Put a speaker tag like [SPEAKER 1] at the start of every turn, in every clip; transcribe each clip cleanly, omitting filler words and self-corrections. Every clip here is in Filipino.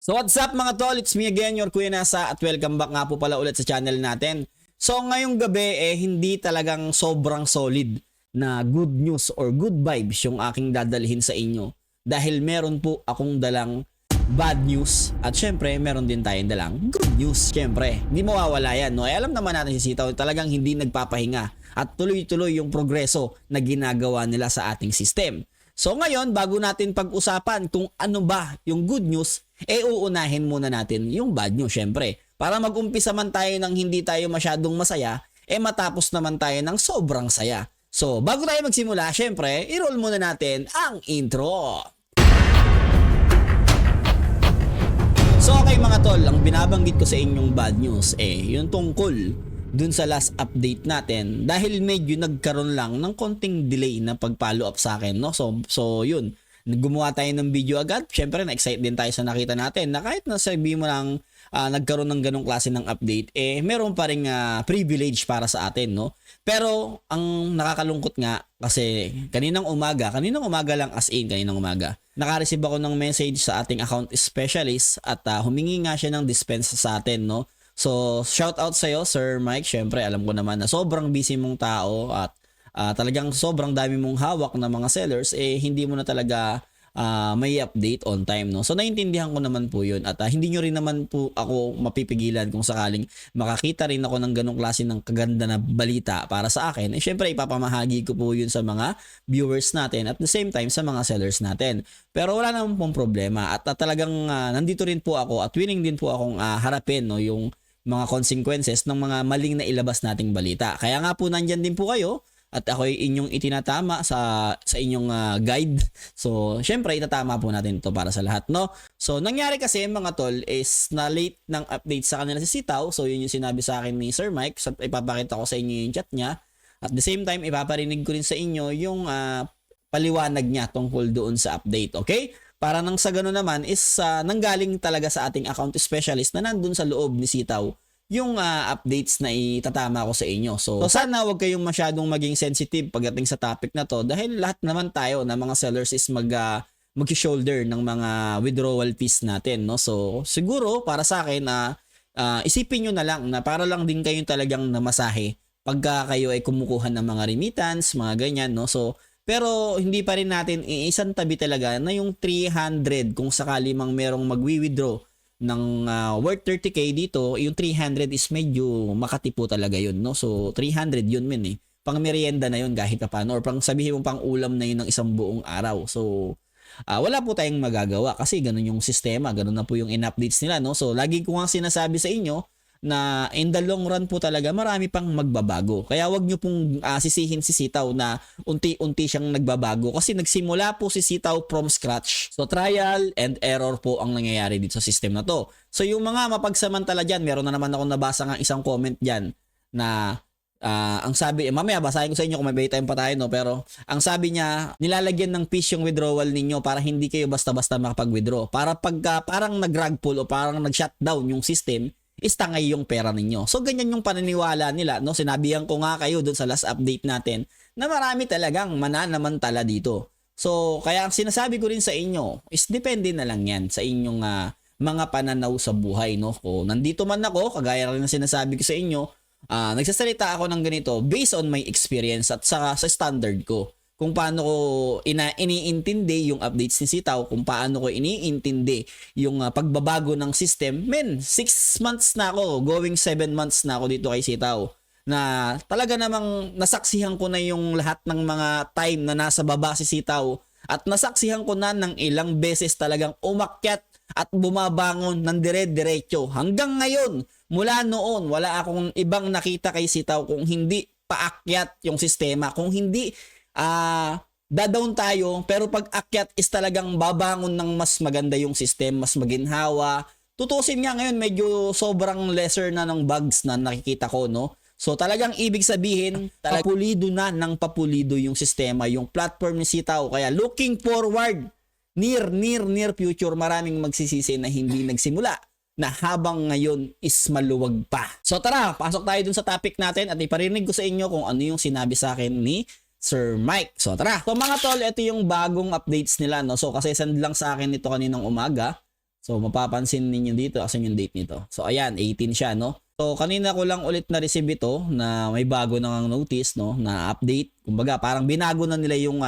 [SPEAKER 1] So what's up mga tol? It's me again, your Kuya Nasa, at welcome back nga po pala ulit sa channel natin. So ngayong gabi hindi talagang sobrang solid na good news or good vibes yung aking dadalhin sa inyo. Dahil meron po akong dalang bad news at syempre meron din tayong dalang good news. Syempre, hindi mawawala yan, no? Alam naman natin si Sitaw talagang hindi nagpapahinga at tuloy-tuloy yung progreso na ginagawa nila sa ating system. So ngayon, bago natin pag-usapan kung ano ba yung good news, uunahin muna natin yung bad news syempre. Para mag-umpisa man tayo ng hindi tayo masyadong masaya, matapos naman tayo ng sobrang saya. So bago tayo magsimula, syempre, i-roll muna natin ang intro. So okay mga tol, ang binabanggit ko sa inyong bad news yung tungkol dun sa last update natin dahil medyo nagkaroon lang ng konting delay na pag-follow up sa akin, no? So yun, gumawa tayo ng video agad. Syempre na-excite din tayo sa nakita natin na kahit na sabihin mo lang nagkaroon ng ganong klase ng update, meron pa ring privilege para sa atin, no? Pero ang nakakalungkot nga kasi kaninang umaga lang kaninang umaga, naka-receive ako ng message sa ating account specialist at humingi nga siya ng dispense sa atin, no? So, shout out sa'yo, Sir Mike. Syempre, alam ko naman na sobrang busy mong tao at talagang sobrang dami mong hawak na mga sellers, hindi mo na talaga may update on time, no? So, naiintindihan ko naman po yun at hindi nyo rin naman po ako mapipigilan kung sakaling makakita rin ako ng ganong klase ng kaganda na balita para sa akin. Syempre, ipapamahagi ko po yun sa mga viewers natin at the same time sa mga sellers natin. Pero wala naman pong problema at talagang nandito rin po ako at willing din po akong harapin, no, yung mga consequences ng mga maling na ilabas nating balita. Kaya nga po nandyan din po kayo at ako'y inyong itinatama sa inyong guide. So, syempre itatama po natin ito para sa lahat, no? So, nangyari kasi mga tol is na late ng update sa kanila si Sitaw. So, yun yung sinabi sa akin ni Sir Mike. So, ipapakita ko sa inyo yung chat niya. At the same time, ipaparinig ko rin sa inyo yung paliwanag niya tungkol doon sa update, okay? Para nang sa gano'n naman is nanggaling talaga sa ating account specialist na nandun sa loob ni Sitaw yung updates na itatama ko sa inyo. So sana wag kayong masyadong maging sensitive pagdating sa topic na to dahil lahat naman tayo na mga sellers is mag-shoulder ng mga withdrawal fees natin, no? So siguro para sa akin isipin nyo na lang na para lang din kayong talagang namasahe pagka kayo ay kumukuha ng mga remittance, mga ganyan, no? So pero hindi pa rin natin iisang tabi talaga na yung 300 kung sakali mang merong magwi-withdraw ng worth 30k dito, yung 300 is medyo makatipo talaga yun, no? So 300 yun pang merienda na yun kahit paano or pang sabihin mo pang ulam na yun ng isang buong araw. So wala po tayong magagawa kasi ganun yung sistema, ganun na po yung in-updates nila, no? So lagi ko nga sinasabi sa inyo na in the long run po talaga marami pang magbabago. Kaya wag nyo pong sisihin si Sitaw na unti-unti siyang nagbabago kasi nagsimula po si Sitaw from scratch. So trial and error po ang nangyayari dito sa system na to. So yung mga mapagsamantala dyan, meron na naman ako nabasa ng isang comment dyan na ang sabi, mamaya basahin ko sa inyo kung may time pa tayo, no? Pero ang sabi niya, nilalagyan ng fish yung withdrawal ninyo para hindi kayo basta-basta makapag-withdraw. Para pagka parang nag-rug pull o parang nag-shutdown yung system, is tangay yung pera ninyo. So ganyan yung paniniwala nila, no? Sinabihan ko nga kayo doon sa last update natin na marami talagang mananamantala dito. So kaya ang sinasabi ko rin sa inyo is depende na lang yan sa inyong mga pananaw sa buhay, no? Kung nandito man ako, kagaya rin ng sinasabi ko sa inyo, nagsasalita ako ng ganito based on my experience at sa standard ko. Kung paano ko iniintindi yung updates ni Sitaw, kung paano ko iniintindi yung pagbabago ng system. 6 months na ako, going 7 months na ako dito kay Sitaw. Na talaga namang nasaksihan ko na yung lahat ng mga time na nasa baba si Sitaw. At nasaksihan ko na ng ilang beses talagang umakyat at bumabangon ng dire-diretso. Hanggang ngayon, mula noon, wala akong ibang nakita kay Sitaw kung hindi paakyat yung sistema, kung hindi dadown tayo, pero pag akyat is talagang babangon ng mas maganda yung system, mas maginhawa. Tutusin nga ngayon medyo sobrang lesser na ng bugs na nakikita ko, no? So talagang ibig sabihin, papulido na ng papulido yung sistema, yung platform ni Sitaw. Kaya looking forward, near future, maraming magsisisi na hindi nagsimula na habang ngayon is maluwag pa. So tara, pasok tayo dun sa topic natin at iparinig ko sa inyo kung ano yung sinabi sa akin ni Sir Mike. So tara. So mga tol, ito yung bagong updates nila, no? So kasi send lang sa akin ito kaninang umaga. So mapapansin ninyo dito asan yung date nito. So ayan, 18 siya, no? So kanina ko lang ulit na-receive ito na may bago nang notice, no, na update. Kumbaga parang binago na nila yung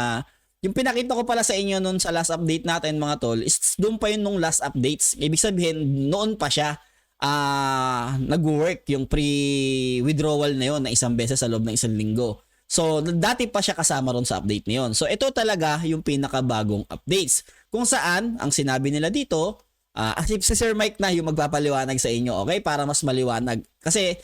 [SPEAKER 1] pinakita ko pala sa inyo noon sa last update natin mga tol, is doon pa yun nung last updates. Ibig sabihin, noon pa siya nag-work yung pre-withdrawal na yun na isang beses sa loob ng isang linggo. So, dati pa siya kasama ron sa update na yun. So, ito talaga yung pinakabagong updates. Kung saan, ang sinabi nila dito, si Sir Mike na yung magpapaliwanag sa inyo, okay? Para mas maliwanag. Kasi,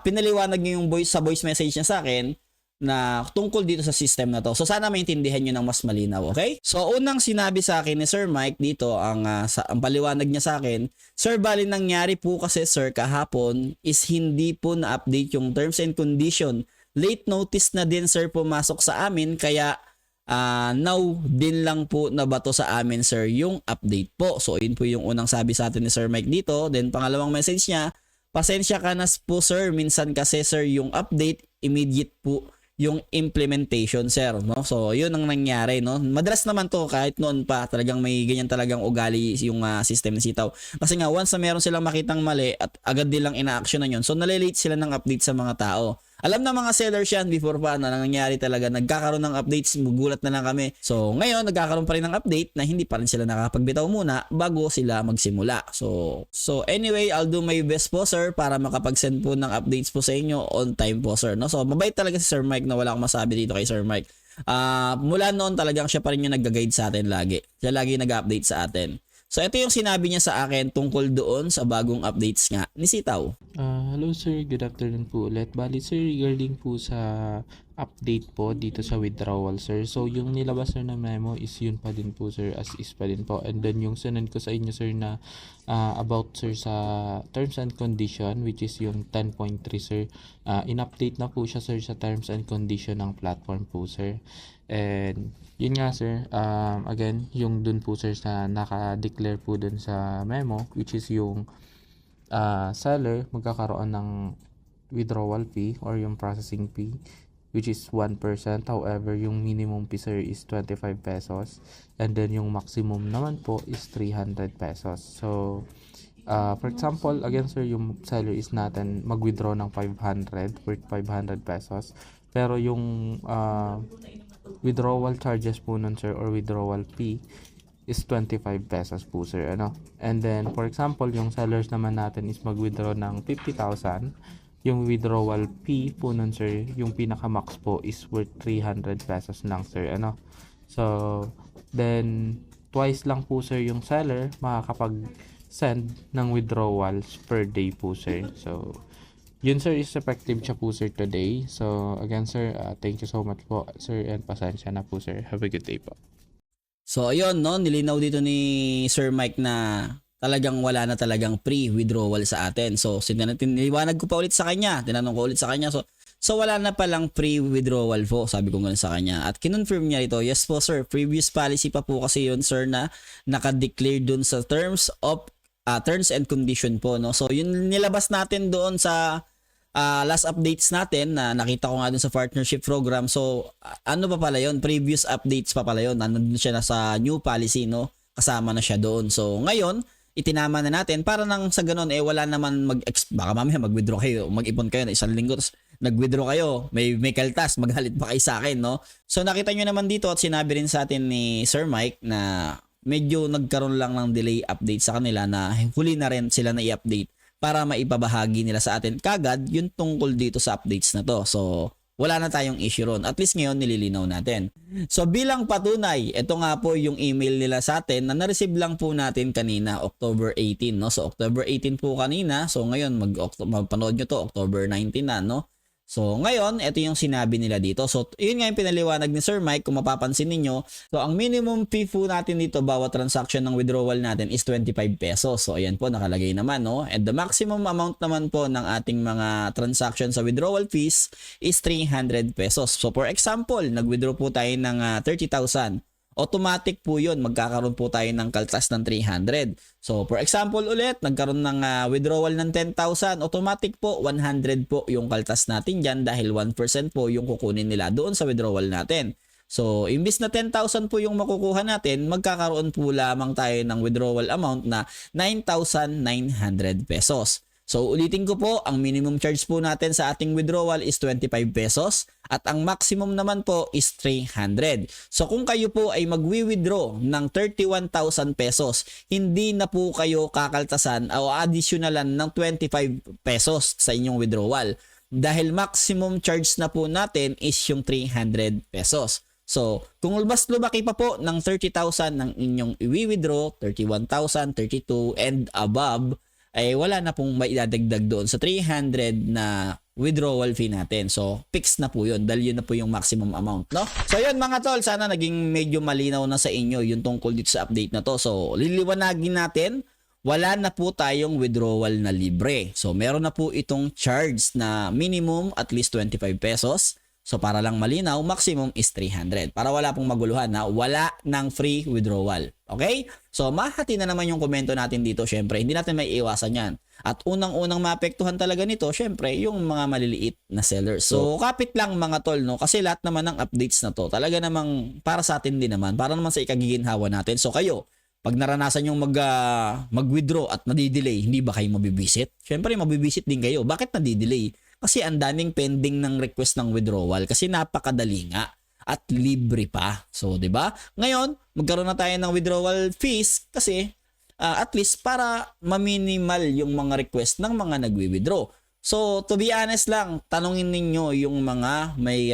[SPEAKER 1] pinaliwanag niyo yung sa voice message niya sa akin na tungkol dito sa system na to. So, sana maintindihan nyo ng mas malinaw, okay? So, unang sinabi sa akin ni Sir Mike dito, ang paliwanag niya sa akin, Sir, bali nangyari po kasi sir kahapon is hindi po na-update yung terms and condition. Late notice na din sir pumasok sa amin kaya now din lang po nabato sa amin sir yung update po. So yun po yung unang sabi sa atin ni Sir Mike dito. Then pangalawang message niya, pasensya ka na po sir, minsan kasi sir yung update immediate po yung implementation sir, no? So yun ang nangyari, no? Madalas naman to kahit noon pa talagang may ganyan talagang ugali yung system ng Sitaw. Kasi nga once na meron silang makitang mali at agad nilang ina-actionan yun, so nalilate sila ng update sa mga tao. Alam na mga sellers yan before pa na nangyayari talaga, nagkakaroon ng updates, gugulat na lang kami. So ngayon nagkakaroon pa rin ng update na hindi pa rin sila nakapagbitaw muna bago sila magsimula. So anyway, I'll do my best po sir para makapag-send po ng updates po sa inyo on time po sir, no? So mabait talaga si Sir Mike, na wala akong masabi dito kay Sir Mike. Mula noon talagang siya pa rin yung nag-guide sa atin lagi. Siya lagi nag-update sa atin. So ito yung sinabi niya sa akin tungkol doon sa bagong updates nga ni Sitaw.
[SPEAKER 2] Hello sir, good afternoon po ulit. Bali sir, regarding po sa update po dito sa withdrawal sir. So yung nilabas sir na memo is yun pa din po sir, as is pa din po. And then yung sinend ko sa inyo sir na about sir sa terms and condition, which is yung 10.3 sir. In-update na po siya sir sa terms and condition ng platform po sir. And yun nga sir, again, yung dun po sir sa naka-declare po dun sa memo, which is yung seller magkakaroon ng withdrawal fee or yung processing fee, which is 1%. However, yung minimum fee sir is 25 pesos. And then yung maximum naman po is 300 pesos. So, for example, again sir, yung seller is natin mag-withdraw ng 500, worth 500 pesos. Pero yung withdrawal charges po nun sir or withdrawal fee is 25 pesos po sir, ano. And then for example, yung sellers naman natin is mag-withdraw ng 50,000. Yung withdrawal fee po nun sir, yung pinaka-max po is worth 300 pesos lang sir, ano. So then twice lang po sir yung seller makakapag-send ng withdrawals per day po sir. So yun sir is effective siya po sir today. So again sir, thank you so much po sir, and pasensya na po sir. Have a good day po.
[SPEAKER 1] So ayun, no, nilinaw dito ni Sir Mike na talagang wala na talagang pre-withdrawal sa atin. So niliwanag ko pa ulit sa kanya, tinanong ko ulit sa kanya. So wala na palang pre-withdrawal po, sabi ko ganun sa kanya. At kinonfirm niya ito, yes po sir, previous policy pa po kasi yun sir na naka-declare dun sa terms and condition po, no. So yun nilabas natin doon sa last updates natin na nakita ko nga dun sa partnership program. So ano pa pala yun, previous updates pa pala yun, nandun siya na sa new policy, no, kasama na siya doon. So ngayon itinama na natin para nang sa ganun wala naman baka mamaya mag-withdraw kayo, mag-ipon kayo na isang linggo tapos nag-withdraw kayo, may kaltas, maghalit pa kayo sa akin, no. So nakita nyo naman dito at sinabi rin sa atin ni Sir Mike na medyo nagkaroon lang ng delay update sa kanila, na huli na rin sila na i-update para maipabahagi nila sa atin kagad yung tungkol dito sa updates na to. So wala na tayong issue ron. At least ngayon nililinaw natin. So bilang patunay, ito nga po yung email nila sa atin na na-receive lang po natin kanina, October 18, no. So October 18 po kanina. So ngayon mapanood nyo to October 19 na, no. So ngayon, ito yung sinabi nila dito. So yun nga yung pinaliwanag ni Sir Mike, kung mapapansin ninyo. So ang minimum fee po natin dito bawat transaction ng withdrawal natin is 25 pesos. So ayan po nakalagay naman, no. And the maximum amount naman po ng ating mga transaction sa withdrawal fees is 300 pesos. So for example, nag-withdraw po tayo ng 30,000. Automatic po yun, magkakaroon po tayo ng kaltas ng 300. So for example ulit, nagkaroon ng withdrawal ng 10,000, automatic po 100 po yung kaltas natin dyan dahil 1% po yung kukunin nila doon sa withdrawal natin. So, imbis na 10,000 po yung makukuha natin, magkakaroon po lamang tayo ng withdrawal amount na 9,900 pesos. So, ulitin ko po, ang minimum charge po natin sa ating withdrawal is 25 pesos at ang maximum naman po is 300. So, kung kayo po ay magwi-withdraw ng 31,000 pesos, hindi na po kayo kakaltasan o additionalan ng 25 pesos sa inyong withdrawal. Dahil maximum charge na po natin is yung 300 pesos. So, kung mas lumaki pa po ng 30,000 ng inyong i-withdraw, 31,000, 32 and above, ay wala na pong maidadagdag doon sa 300 na withdrawal fee natin. So, fixed na po yun dahil yun na po yung maximum amount, no? So, yun mga tol, sana naging medyo malinaw na sa inyo yung tungkol dito sa update na to. So, liliwanagin natin, wala na po tayong withdrawal na libre. So, meron na po itong charge na minimum at least 25 pesos. So, para lang malinaw, maximum is 300. Para wala pong maguluhan na wala ng free withdrawal. Okay? So, mahati na naman yung komento natin dito. Syempre, hindi natin may iwasan yan. At unang-unang maapektuhan talaga nito, syempre, yung mga maliliit na sellers. So, kapit lang mga tol, no? Kasi lahat naman ng updates na to, talaga namang para sa atin din naman. Para naman sa ikagiginhawa natin. So, kayo, pag naranasan yung mag-withdraw at nadidelay, hindi ba kayo mabibisit? Syempre, mabibisit din kayo. Bakit nadidelay? Kasi ang daming pending ng request ng withdrawal kasi napakadali nga at libre pa. So, 'di ba? Ngayon, magkaroon na tayo ng withdrawal fees kasi at least para ma-minimal yung mga request ng mga nagwi-withdraw. So, to be honest lang, tanungin ninyo yung mga may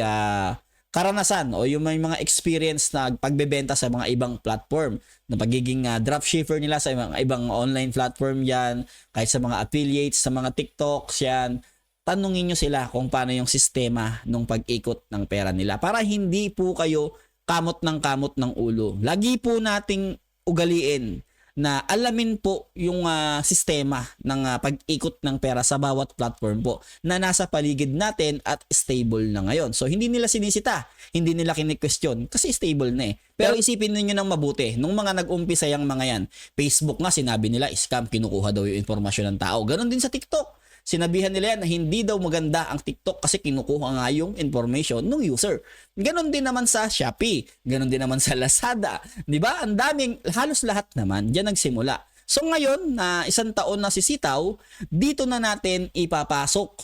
[SPEAKER 1] karanasan o yung may mga experience na pagbebenta sa mga ibang platform na pagiging dropshipper nila sa mga ibang online platform yan, kahit sa mga affiliates, sa mga TikToks yan. Tanungin nyo sila kung paano yung sistema ng pag-ikot ng pera nila para hindi po kayo kamot ng ulo. Lagi po nating ugaliin na alamin po yung sistema ng pag-ikot ng pera sa bawat platform po na nasa paligid natin at stable na ngayon. So, hindi nila sinisita, hindi nila kini-question kasi stable na eh. Pero isipin niyo ng mabuti, nung mga nag-umpisa yung mga yan, Facebook nga sinabi nila, scam, kinukuha daw yung informasyon ng tao. Ganon din sa TikTok. Sinabihan nila yan na hindi daw maganda ang TikTok kasi kinukuha nga yung information ng user. Ganon din naman sa Shopee. Ganon din naman sa Lazada. Diba? Ang daming, halos lahat naman, dyan nagsimula. So ngayon, na isang taon na sisitaw, dito na natin ipapasok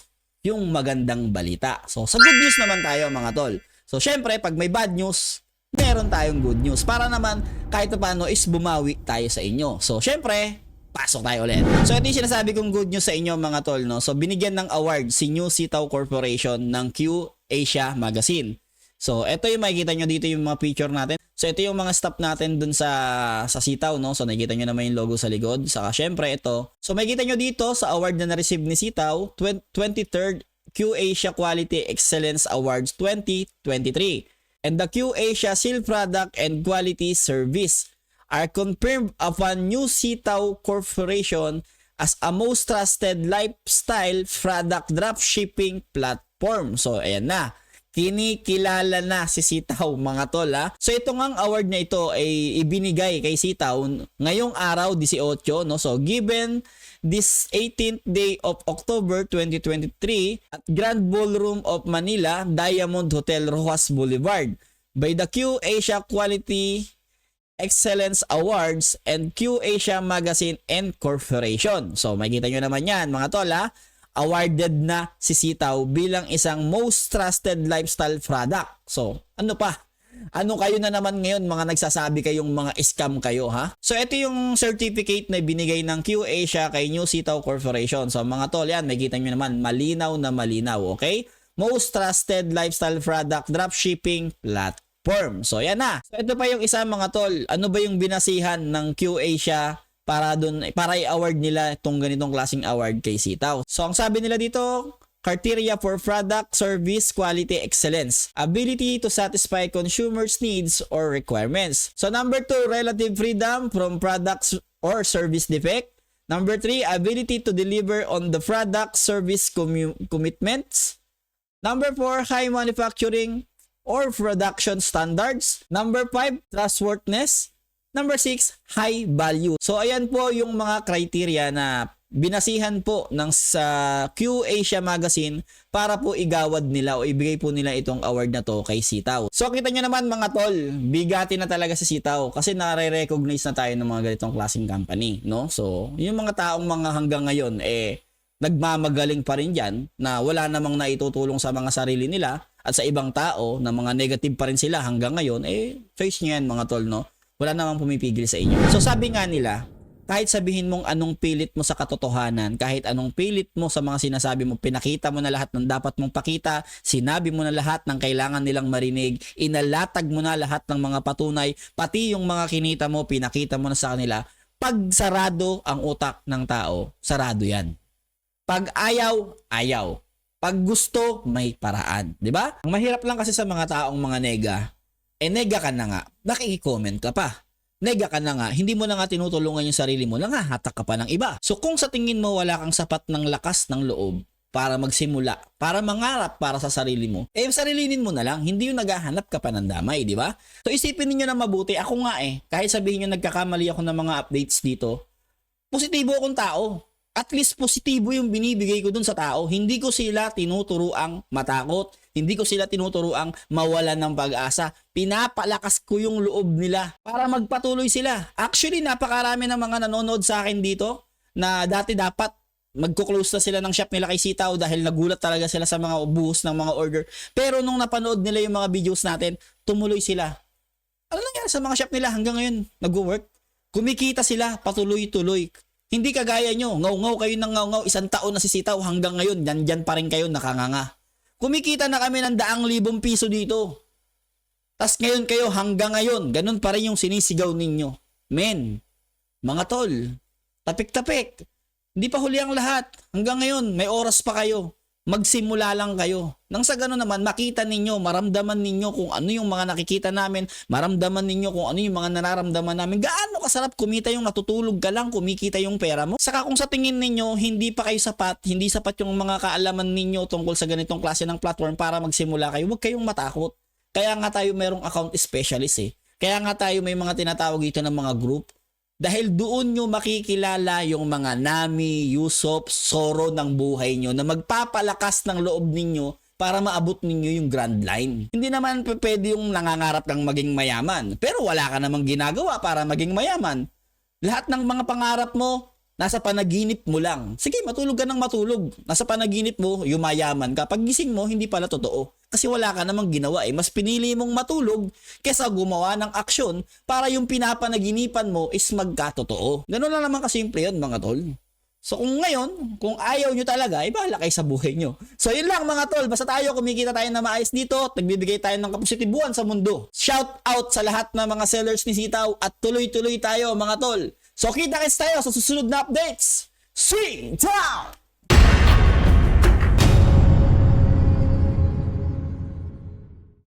[SPEAKER 1] yung magandang balita. So sa good news naman tayo mga tol. So syempre, pag may bad news, meron tayong good news. Para naman kahit paano is bumawi tayo sa inyo. So syempre, pasok tayo ulit. So ito yung sinasabi kong good news sa inyo mga tol, no? So binigyan ng award si New Sitaw Corporation ng Q Asia Magazine. So ito yung makikita nyo dito yung mga picture natin. So ito yung mga stop natin dun sa Sitaw, no? So nakikita nyo naman yung logo sa likod. Saka syempre ito. So makikita nyo dito sa award na na-receive ni Sitaw, 23rd Q Asia Quality Excellence Awards 2023. And the Q Asia Seal Product and Quality Service are confirmed upon New Sitaw Corporation as a most trusted lifestyle product dropshipping platform. So, ayan na. Kinikilala na si Sitaw mga tol ha. So, ito ngang award na ito ay ibinigay kay Sitaw ngayong araw 18, no? So, given this 18th day of October 2023 at Grand Ballroom of Manila, Diamond Hotel Rojas Boulevard by the Q Asia Quality Excellence Awards and Q Asia Magazine and Corporation. So makikita nyo naman yan mga tol ha. Awarded na si Sitaw bilang isang most trusted lifestyle product. So ano pa? Ano kayo na naman ngayon mga nagsasabi kayong mga scam kayo ha? So ito yung certificate na binigay ng Q Asia kay New Sitaw Corporation. So mga tol yan, makikita nyo naman malinaw na malinaw, okay? Most trusted lifestyle product dropshipping platform. So yan na. So ito pa yung isa mga tol. Ano ba yung binasihan ng Q Asia para i-award nila itong ganitong klaseng award kay Sitaw? So ang sabi nila dito, criteria for product, service, quality, excellence. Ability to satisfy consumers' needs or requirements. So number 2, relative freedom from products or service defect. Number 3, ability to deliver on the product service commitments. Number 4, high manufacturing or production standards. Number 5, trustworthiness. Number 6, high value. So ayan po yung mga criteria na binasihan po ng sa Q Asia Magazine para po igawad nila o ibigay po nila itong award na to kay Sitaw. So kita nyo naman mga tol, bigati na talaga si Sitaw kasi nare-recognize na tayo ng mga ganitong klaseng company, no? So yung mga taong mga hanggang ngayon nagmamagaling pa rin dyan na wala namang naitutulong sa mga sarili nila at sa ibang tao na mga negative pa rin sila hanggang ngayon, choice nyo yan mga tol, no? Wala namang pumipigil sa inyo. So sabi nga nila, kahit sabihin mong anong pilit mo sa katotohanan, kahit anong pilit mo sa mga sinasabi mo, pinakita mo na lahat ng dapat mong pakita, sinabi mo na lahat ng kailangan nilang marinig, inalatag mo na lahat ng mga patunay, pati yung mga kinita mo, pinakita mo na sa kanila, pag sarado ang utak ng tao, sarado yan. Pag ayaw, ayaw. Pag gusto, may paraan. Diba? Ang mahirap lang kasi sa mga taong mga nega, nega ka na nga, nakiki-comment ka pa. Nega ka na nga, hindi mo na nga tinutulungan yung sarili mo, nangahatak ka pa ng iba. So kung sa tingin mo wala kang sapat ng lakas ng loob para magsimula, para mangarap para sa sarili mo, sarilinin mo na lang, hindi yung naghahanap ka pa ng damay, di ba? So isipin niyo na mabuti, ako nga kahit sabihin niyo nagkakamali ako ng mga updates dito, positibo akong tao. At least positibo yung binibigay ko dun sa tao. Hindi ko sila tinuturuang matakot. Hindi ko sila tinuturuang mawalan ng pag-asa. Pinapalakas ko yung loob nila para magpatuloy sila. Actually, napakarami ng mga nanonood sa akin dito na dati dapat magko-close na sila ng shop nila kay Sitaw dahil nagulat talaga sila sa mga buhos ng mga order. Pero nung napanood nila yung mga videos natin, tumuloy sila. Ano nangyari sa mga shop nila hanggang ngayon? Nag-work. Kumikita sila patuloy-tuloy. Hindi kagaya nyo, ngaw-ngaw kayo ng ngaw-ngaw, 1 taon na si Sitaw hanggang ngayon, dyan pa rin kayo nakanganga. Kumikita na kami ng 100,000 piso dito. Tas ngayon kayo hanggang ngayon, ganun pa rin yung sinisigaw ninyo. Men, mga tol, tapik-tapik. Hindi pa huli ang lahat. Hanggang ngayon, may oras pa kayo. Magsimula lang kayo. Nang sa gano'n naman, makita ninyo, maramdaman ninyo kung ano yung mga nakikita namin, maramdaman ninyo kung ano yung mga nararamdaman namin. Gaano kasarap kumita yung natutulog ka lang, kumikita yung pera mo. Saka kung sa tingin ninyo, hindi pa kayo sapat, hindi sapat yung mga kaalaman ninyo tungkol sa ganitong klase ng platform para magsimula kayo, huwag kayong matakot. Kaya nga tayo merong account specialist Kaya nga tayo may mga tinatawag ito ng mga group. Dahil doon nyo makikilala yung mga Nami, Yusop, Soro ng buhay nyo na magpapalakas ng loob ninyo para maabot ninyo yung grand line. Hindi naman pwede yung nangangarap kang maging mayaman, pero wala ka namang ginagawa para maging mayaman. Lahat ng mga pangarap mo, nasa panaginip mo lang. Sige, matulog ka ng matulog. Nasa panaginip mo, yumayaman ka. Pag gising mo, hindi pala totoo. Kasi wala ka namang ginawa Mas pinili mong matulog kesa gumawa ng aksyon para yung pinapanaginipan mo is magkatotoo. Ganun lang naman kasimple yun mga tol. So kung ngayon, kung ayaw nyo talaga, bahala kayo sa buhay nyo. So yun lang mga tol, basta tayo kumikita tayo na maayos dito at nagbibigay tayo ng kapositibuhan sa mundo. Shout out sa lahat ng mga sellers ni Sitaw at tuloy-tuloy tayo mga tol. So kita-kits tayo sa susunod na updates. Sitaw!